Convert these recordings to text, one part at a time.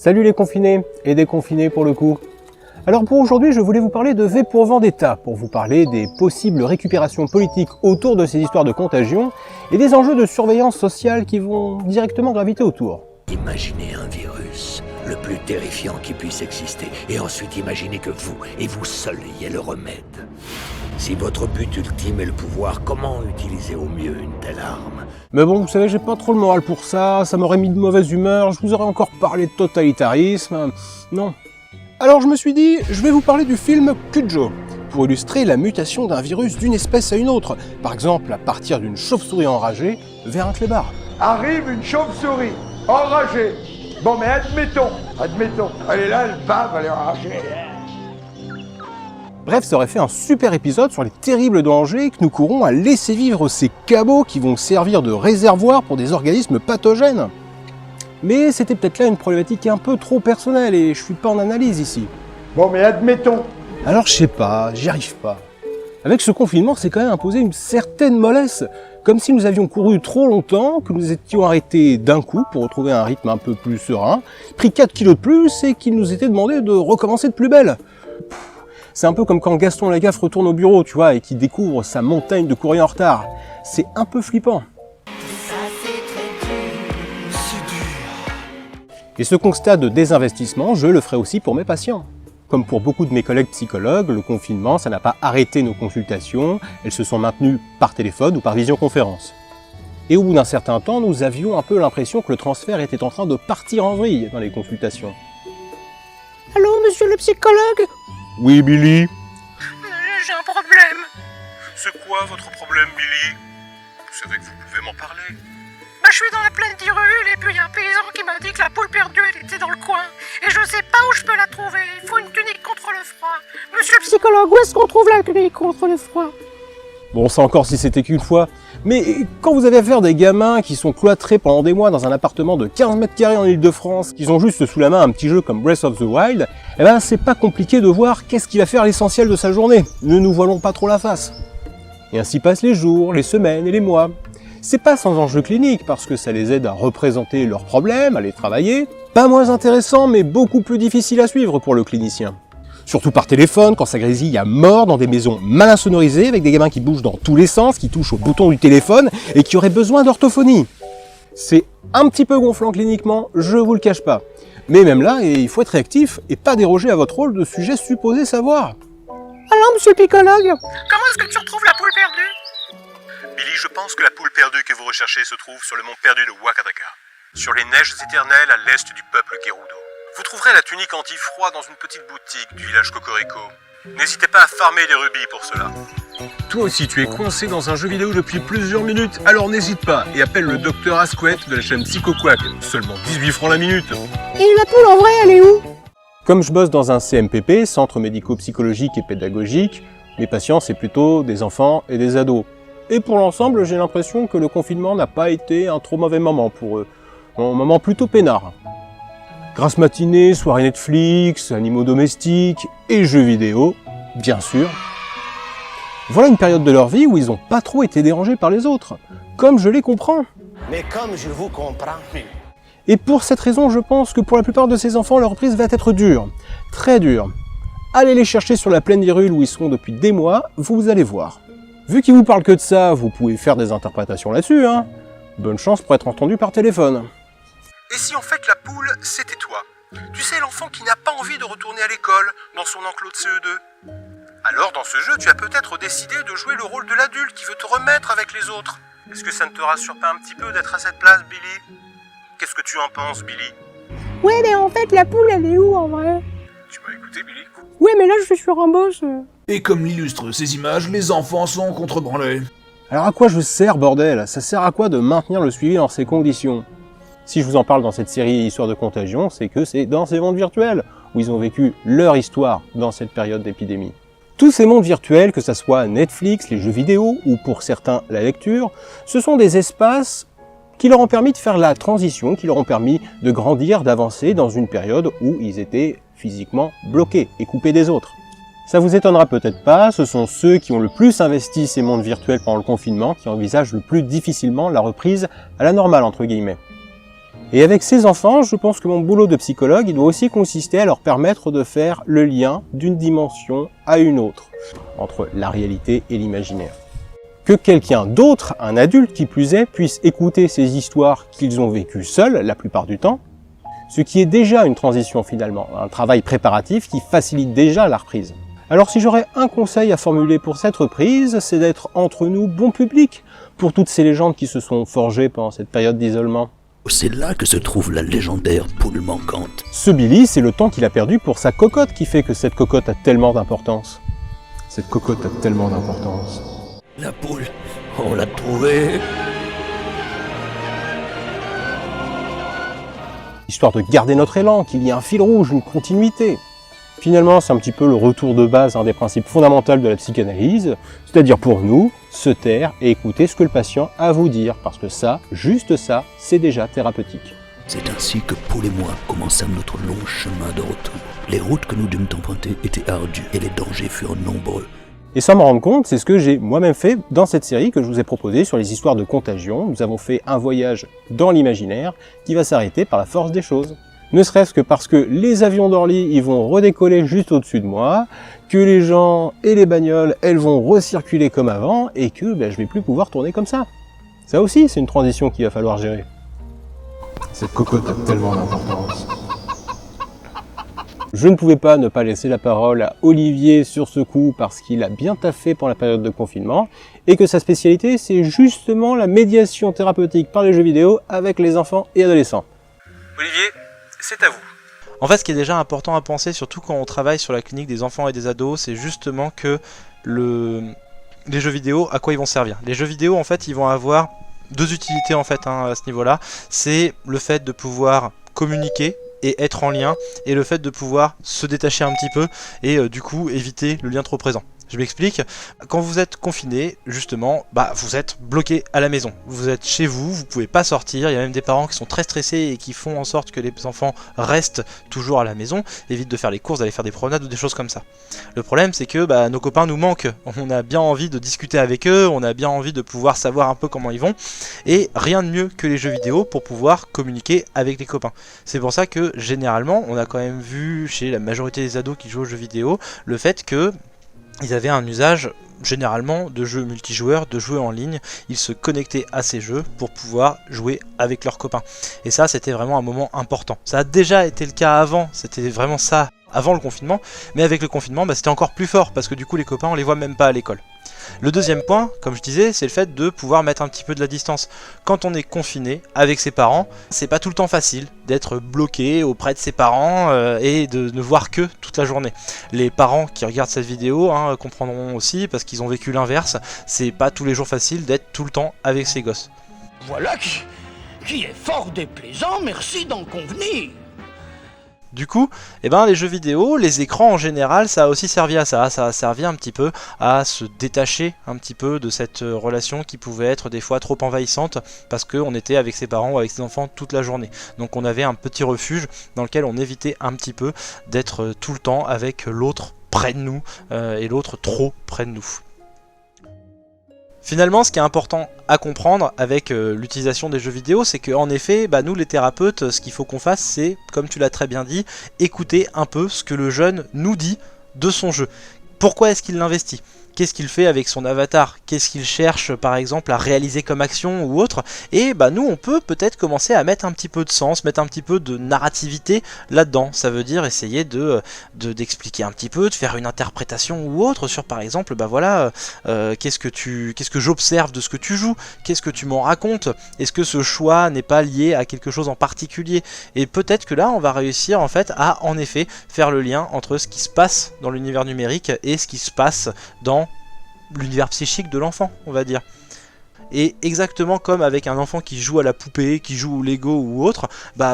Salut les confinés et déconfinés pour le coup. Alors pour aujourd'hui, je voulais vous parler de V pour Vendetta, pour vous parler des possibles récupérations politiques autour de ces histoires de contagion et des enjeux de surveillance sociale qui vont directement graviter autour. Imaginez un virus, le plus terrifiant qui puisse exister, et ensuite imaginez que vous, et vous seul, ayez le remède. Si votre but ultime est le pouvoir, comment utiliser au mieux une telle arme? Mais bon, vous savez, j'ai pas trop le moral pour ça m'aurait mis de mauvaise humeur, je vous aurais encore parlé de totalitarisme, non. Alors je me suis dit, je vais vous parler du film Cujo, pour illustrer la mutation d'un virus d'une espèce à une autre, par exemple à partir d'une chauve-souris enragée vers un clébard. Arrive une chauve-souris enragée. Bon mais admettons, elle est là, elle bave, elle est enragée. Bref, ça aurait fait un super épisode sur les terribles dangers que nous courons à laisser vivre ces cabots qui vont servir de réservoir pour des organismes pathogènes. Mais c'était peut-être là une problématique un peu trop personnelle et je suis pas en analyse ici. Bon mais admettons. Alors je sais pas, j'y arrive pas. Avec ce confinement, c'est quand même imposé une certaine mollesse, comme si nous avions couru trop longtemps, que nous étions arrêtés d'un coup pour retrouver un rythme un peu plus serein, pris 4 kilos de plus et qu'il nous était demandé de recommencer de plus belle. C'est un peu comme quand Gaston Lagaffe retourne au bureau, tu vois, et qu'il découvre sa montagne de courrier en retard. C'est un peu flippant. Et ce constat de désinvestissement, je le ferai aussi pour mes patients. Comme pour beaucoup de mes collègues psychologues, le confinement, ça n'a pas arrêté nos consultations, elles se sont maintenues par téléphone ou par visioconférence. Et au bout d'un certain temps, nous avions un peu l'impression que le transfert était en train de partir en vrille dans les consultations. Allô, monsieur le psychologue? Oui, Billy. J'ai un problème. C'est quoi votre problème, Billy? Vous savez que vous pouvez m'en parler. Je suis dans la plaine d'Irule et puis il y a un paysan qui m'a dit que la poule perdue elle était dans le coin. Et je sais pas où je peux la trouver. Il faut une tunique contre le froid. Monsieur le psychologue, où est-ce qu'on trouve la tunique contre le froid? Bon, ça encore si c'était qu'une fois. Mais quand vous avez affaire à des gamins qui sont cloîtrés pendant des mois dans un appartement de 15 mètres carrés en Ile-de-France, qu'ils ont juste sous la main un petit jeu comme Breath of the Wild, eh ben c'est pas compliqué de voir qu'est-ce qui va faire l'essentiel de sa journée. Ne nous voilons pas trop la face. Et ainsi passent les jours, les semaines et les mois. C'est pas sans enjeu clinique, parce que ça les aide à représenter leurs problèmes, à les travailler. Pas moins intéressant, mais beaucoup plus difficile à suivre pour le clinicien. Surtout par téléphone, quand ça grésille à mort dans des maisons mal insonorisées, avec des gamins qui bougent dans tous les sens, qui touchent au bouton du téléphone, et qui auraient besoin d'orthophonie. C'est un petit peu gonflant cliniquement, je vous le cache pas. Mais même là, il faut être réactif, et pas déroger à votre rôle de sujet supposé savoir. Alors, monsieur le psychologue, comment est-ce que tu retrouves la poule perdue? Billy, je pense que la poule perdue que vous recherchez se trouve sur le mont perdu de Wakadaka, sur les neiges éternelles à l'est du peuple Gerudo. Vous trouverez la tunique anti-froid dans une petite boutique du village Cocorico. N'hésitez pas à farmer les rubis pour cela. Toi aussi, tu es coincé dans un jeu vidéo depuis plusieurs minutes, alors n'hésite pas et appelle le docteur Asquette de la chaîne PsychoQuack. Seulement 18 francs la minute. Et la poule en vrai, elle est où? Comme je bosse dans un CMPP, centre médico-psychologique et pédagogique, mes patients c'est plutôt des enfants et des ados. Et pour l'ensemble, j'ai l'impression que le confinement n'a pas été un trop mauvais moment pour eux. Un moment plutôt peinard. Grasse matinée, soirée Netflix, animaux domestiques et jeux vidéo, bien sûr. Voilà une période de leur vie où ils n'ont pas trop été dérangés par les autres, comme je les comprends. Mais comme je vous comprends. Et pour cette raison, je pense que pour la plupart de ces enfants, leur reprise va être dure, très dure. Allez les chercher sur la plaine d'Irule où ils sont depuis des mois, vous allez voir. Vu qu'ils vous parlent que de ça, vous pouvez faire des interprétations là-dessus, hein. Bonne chance pour être entendu par téléphone. Et si en fait la poule, c'était toi? Tu sais, l'enfant qui n'a pas envie de retourner à l'école, dans son enclos de CE2. Alors dans ce jeu, tu as peut-être décidé de jouer le rôle de l'adulte qui veut te remettre avec les autres. Est-ce que ça ne te rassure pas un petit peu d'être à cette place, Billy? Qu'est-ce que tu en penses, Billy? Ouais, mais en fait, la poule, elle est où en vrai? Tu m'as écouté, Billy? Ouais, mais là, je suis sur un boss. Et comme l'illustrent ces images, les enfants sont contrebranlés. Alors à quoi je sers, bordel? Ça sert à quoi de maintenir le suivi dans ces conditions? Si je vous en parle dans cette série Histoire de contagion, c'est que c'est dans ces mondes virtuels où ils ont vécu leur histoire dans cette période d'épidémie. Tous ces mondes virtuels, que ça soit Netflix, les jeux vidéo ou pour certains la lecture, ce sont des espaces qui leur ont permis de faire la transition, qui leur ont permis de grandir, d'avancer dans une période où ils étaient physiquement bloqués et coupés des autres. Ça vous étonnera peut-être pas, ce sont ceux qui ont le plus investi ces mondes virtuels pendant le confinement qui envisagent le plus difficilement la reprise à la normale entre guillemets. Et avec ces enfants, je pense que mon boulot de psychologue, il doit aussi consister à leur permettre de faire le lien d'une dimension à une autre, entre la réalité et l'imaginaire. Que quelqu'un d'autre, un adulte qui plus est, puisse écouter ces histoires qu'ils ont vécues seuls, la plupart du temps, ce qui est déjà une transition finalement, un travail préparatif qui facilite déjà la reprise. Alors si j'aurais un conseil à formuler pour cette reprise, c'est d'être entre nous bon public pour toutes ces légendes qui se sont forgées pendant cette période d'isolement. C'est là que se trouve la légendaire poule manquante. Ce Billy, c'est le temps qu'il a perdu pour sa cocotte qui fait que cette cocotte a tellement d'importance. Cette cocotte a tellement d'importance. La poule, on l'a trouvée. Histoire de garder notre élan, qu'il y ait un fil rouge, une continuité. Finalement, c'est un petit peu le retour de base des principes fondamentaux de la psychanalyse, c'est-à-dire pour nous, se taire et écouter ce que le patient a à vous dire, parce que ça, juste ça, c'est déjà thérapeutique. C'est ainsi que Paul et moi commençâmes notre long chemin de retour. Les routes que nous dûmes emprunter étaient ardues et les dangers furent nombreux. Et sans m'en rendre compte, c'est ce que j'ai moi-même fait dans cette série que je vous ai proposée sur les histoires de contagion. Nous avons fait un voyage dans l'imaginaire qui va s'arrêter par la force des choses. Ne serait-ce que parce que les avions d'Orly, ils vont redécoller juste au-dessus de moi, que les gens et les bagnoles, elles vont recirculer comme avant, et que je vais plus pouvoir tourner comme ça. Ça aussi, c'est une transition qu'il va falloir gérer. Cette cocotte a tellement d'importance. Je ne pouvais pas ne pas laisser la parole à Olivier sur ce coup parce qu'il a bien taffé pendant la période de confinement et que sa spécialité c'est justement la médiation thérapeutique par les jeux vidéo avec les enfants et adolescents. Olivier, c'est à vous. En fait, ce qui est déjà important à penser, surtout quand on travaille sur la clinique des enfants et des ados, c'est justement que les jeux vidéo, à quoi ils vont servir. Les jeux vidéo, en fait, ils vont avoir deux utilités en fait à ce niveau-là. C'est le fait de pouvoir communiquer et être en lien, et le fait de pouvoir se détacher un petit peu et du coup éviter le lien trop présent. Je m'explique, quand vous êtes confiné, justement, vous êtes bloqué à la maison. Vous êtes chez vous, vous pouvez pas sortir, il y a même des parents qui sont très stressés et qui font en sorte que les enfants restent toujours à la maison, évitent de faire les courses, d'aller faire des promenades ou des choses comme ça. Le problème c'est que nos copains nous manquent, on a bien envie de discuter avec eux, on a bien envie de pouvoir savoir un peu comment ils vont, et rien de mieux que les jeux vidéo pour pouvoir communiquer avec les copains. C'est pour ça que généralement, on a quand même vu chez la majorité des ados qui jouent aux jeux vidéo, le fait que ils avaient un usage généralement de jeux multijoueurs, de jouer en ligne, ils se connectaient à ces jeux pour pouvoir jouer avec leurs copains. Et ça, c'était vraiment un moment important. Ça a déjà été le cas avant, c'était vraiment ça avant le confinement, mais avec le confinement, c'était encore plus fort, parce que du coup les copains, on les voit même pas à l'école. Le deuxième point, comme je disais, c'est le fait de pouvoir mettre un petit peu de la distance. Quand on est confiné avec ses parents, c'est pas tout le temps facile d'être bloqué auprès de ses parents et de ne voir que toute la journée. Les parents qui regardent cette vidéo comprendront aussi, parce qu'ils ont vécu l'inverse, c'est pas tous les jours facile d'être tout le temps avec ses gosses. Voilà qui est fort déplaisant, merci d'en convenir. Du coup, les jeux vidéo, les écrans en général, ça a aussi servi à ça. Ça a servi un petit peu à se détacher un petit peu de cette relation qui pouvait être des fois trop envahissante parce qu'on était avec ses parents ou avec ses enfants toute la journée. Donc on avait un petit refuge dans lequel on évitait un petit peu d'être tout le temps avec l'autre près de nous et l'autre trop près de nous. Finalement, ce qui est important à comprendre avec l'utilisation des jeux vidéo, c'est qu'en effet, nous les thérapeutes, ce qu'il faut qu'on fasse, c'est, comme tu l'as très bien dit, écouter un peu ce que le jeune nous dit de son jeu. Pourquoi est-ce qu'il l'investit ? Qu'est-ce qu'il fait avec son avatar? Qu'est-ce qu'il cherche par exemple à réaliser comme action ou autre? Et nous on peut peut-être commencer à mettre un petit peu de sens, mettre un petit peu de narrativité là-dedans. Ça veut dire essayer d'expliquer un petit peu, de faire une interprétation ou autre sur par exemple qu'est-ce que j'observe de ce que tu joues, qu'est-ce que tu m'en racontes, est-ce que ce choix n'est pas lié à quelque chose en particulier? Et peut-être que là on va réussir en fait à en effet faire le lien entre ce qui se passe dans l'univers numérique et ce qui se passe dans l'univers psychique de l'enfant, on va dire. Et exactement comme avec un enfant qui joue à la poupée, qui joue au Lego ou autre,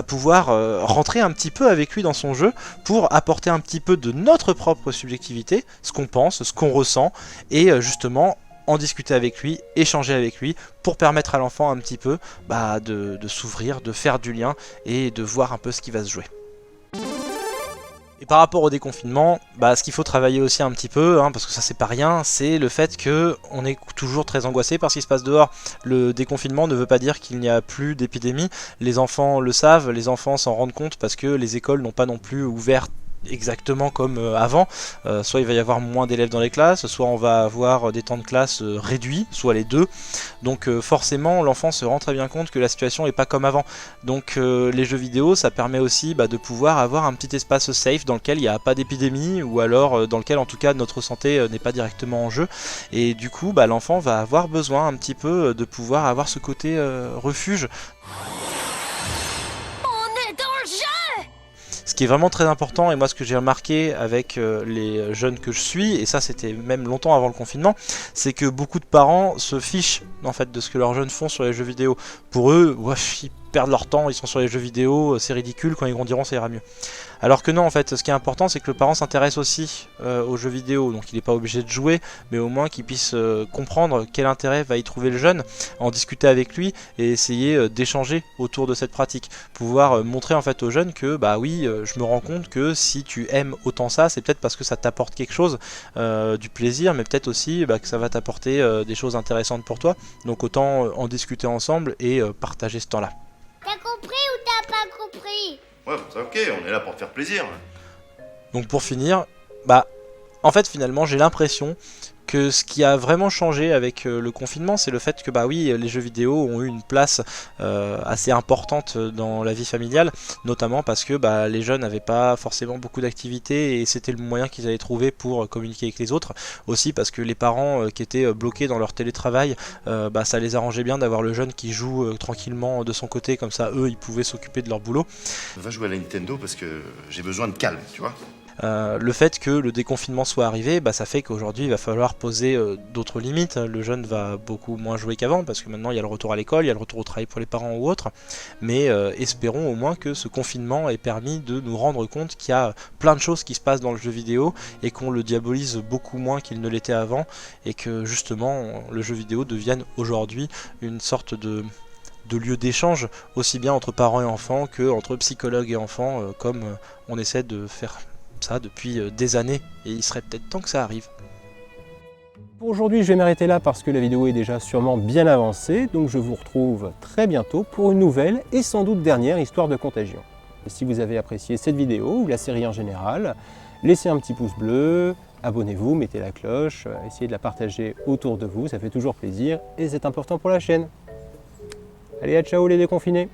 pouvoir rentrer un petit peu avec lui dans son jeu pour apporter un petit peu de notre propre subjectivité, ce qu'on pense, ce qu'on ressent, et justement en discuter avec lui, échanger avec lui, pour permettre à l'enfant un petit peu de s'ouvrir, de faire du lien et de voir un peu ce qui va se jouer. Et par rapport au déconfinement, ce qu'il faut travailler aussi un petit peu, parce que ça c'est pas rien, c'est le fait que on est toujours très angoissé par ce qui se passe dehors. Le déconfinement ne veut pas dire qu'il n'y a plus d'épidémie. Les enfants le savent, les enfants s'en rendent compte parce que les écoles n'ont pas non plus ouvert exactement comme avant, soit il va y avoir moins d'élèves dans les classes, soit on va avoir des temps de classe réduits, soit les deux, donc forcément l'enfant se rend très bien compte que la situation n'est pas comme avant, donc les jeux vidéo ça permet aussi de pouvoir avoir un petit espace safe dans lequel il n'y a pas d'épidémie, ou alors dans lequel en tout cas notre santé n'est pas directement en jeu, et du coup l'enfant va avoir besoin un petit peu de pouvoir avoir ce côté refuge. Ce qui est vraiment très important, et moi ce que j'ai remarqué avec les jeunes que je suis, et ça c'était même longtemps avant le confinement, c'est que beaucoup de parents se fichent en fait de ce que leurs jeunes font sur les jeux vidéo. Pour eux, ils perdent leur temps, ils sont sur les jeux vidéo, c'est ridicule, quand ils grandiront ça ira mieux. Alors que non, en fait, ce qui est important, c'est que le parent s'intéresse aussi aux jeux vidéo, donc il n'est pas obligé de jouer, mais au moins qu'il puisse comprendre quel intérêt va y trouver le jeune, en discuter avec lui et essayer d'échanger autour de cette pratique. Pouvoir montrer en fait aux jeunes que oui, je me rends compte que si tu aimes autant ça, c'est peut-être parce que ça t'apporte quelque chose, du plaisir, mais peut-être aussi que ça va t'apporter des choses intéressantes pour toi, donc autant en discuter ensemble et partager ce temps-là. T'as compris ou t'as pas compris? Ouais, c'est ok, on est là pour te faire plaisir. Donc pour finir, en fait finalement j'ai l'impression que ce qui a vraiment changé avec le confinement, c'est le fait que les jeux vidéo ont eu une place assez importante dans la vie familiale, notamment parce que les jeunes n'avaient pas forcément beaucoup d'activités et c'était le moyen qu'ils avaient trouvé pour communiquer avec les autres. Aussi parce que les parents qui étaient bloqués dans leur télétravail, ça les arrangeait bien d'avoir le jeune qui joue tranquillement de son côté, comme ça eux ils pouvaient s'occuper de leur boulot. Va jouer à la Nintendo parce que j'ai besoin de calme, tu vois. Le fait que le déconfinement soit arrivé, ça fait qu'aujourd'hui il va falloir poser d'autres limites. Le jeune va beaucoup moins jouer qu'avant parce que maintenant il y a le retour à l'école, il y a le retour au travail pour les parents ou autres, mais espérons au moins que ce confinement ait permis de nous rendre compte qu'il y a plein de choses qui se passent dans le jeu vidéo et qu'on le diabolise beaucoup moins qu'il ne l'était avant, et que justement le jeu vidéo devienne aujourd'hui une sorte de lieu d'échange, aussi bien entre parents et enfants que entre psychologues et enfants, comme on essaie de faire ça depuis des années, et il serait peut-être temps que ça arrive. Pour aujourd'hui, je vais m'arrêter là parce que la vidéo est déjà sûrement bien avancée, donc je vous retrouve très bientôt pour une nouvelle et sans doute dernière histoire de contagion. Et si vous avez apprécié cette vidéo ou la série en général, laissez un petit pouce bleu, abonnez-vous, mettez la cloche, essayez de la partager autour de vous, ça fait toujours plaisir et c'est important pour la chaîne. Allez, à ciao les déconfinés!